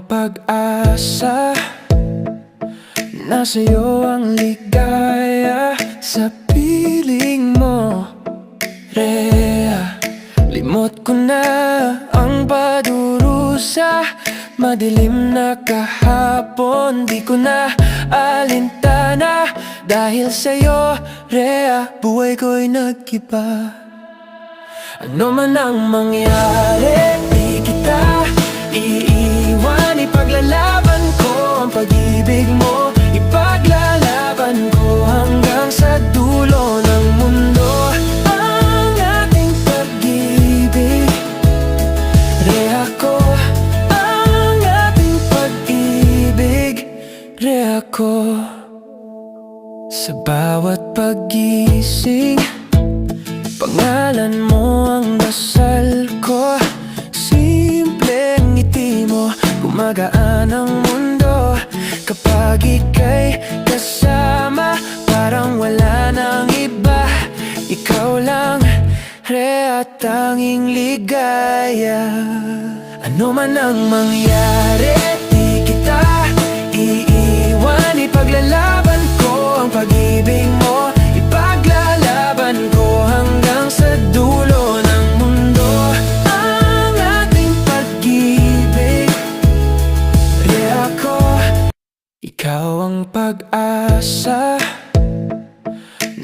pag-asa, nasa'yo ang ligaya sa piling mo, Rhea. Limot ko na ang padurusa, madilim na kahapon, di ko na alintana. Dahil sa'yo, Rhea, buhay ko'y nag-iba. Ano man ang mangyari, di kita iiwan. Ipaglalaban ko ang pag-ibig mo, ipaglalaban ko hanggang sa dulo ng mundo. Ang ating pag-ibig, Rhea ko. Ang ating pag-ibig, Rhea ko. Sa bawat paggising, pangalan mo ang dasal ko. Simpleng ngiti mo, gumagaan ang mundo. Kapag ika'y kasama, parang wala nang iba. Ikaw lang, Rhea, tanging ligaya. Ano man ang mangyari, di kita iiwan. Ipaglalaban ko ang pag-ibig mo, ipaglalaban ko hanggang sa dulo ng mundo. Ang ating pag-ibig, Rhea ko. Ikaw ang pag-asa,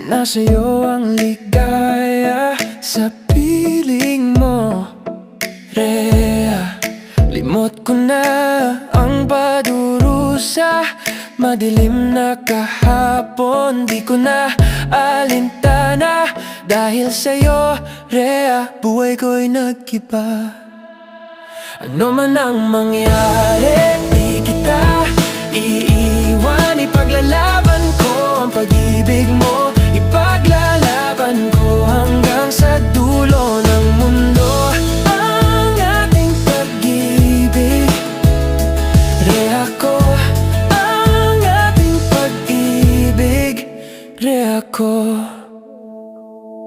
nasa'yo ang ligaya sa piling mo, Rhea. Limot ko na ang padurusa, madilim na kahapon, di ko na alintana. Dahil sa'yo, Rhea, buhay ko'y nag-iba. Ano man ang mangyari, di kita iiwan. Ipaglalaban ko ang pag-ibig mo, ipaglalaban ko hanggang sa dulo ng mundo. Ang ating pag-ibig, Rhea ko. Ang ating pag-ibig, Rhea ko.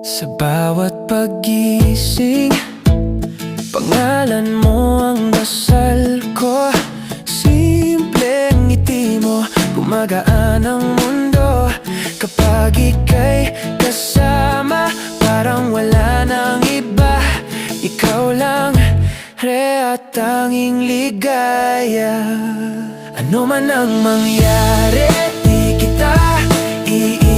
Sa bawat paggising, pangalan mo ang dasal ko. Simpleng ngiti mo, gumagaan ang mundo. Kapag ika'y kasama, parang wala nang iba. Ikaw lang, Rhea, tanging ligaya. Ano man ang mangyari,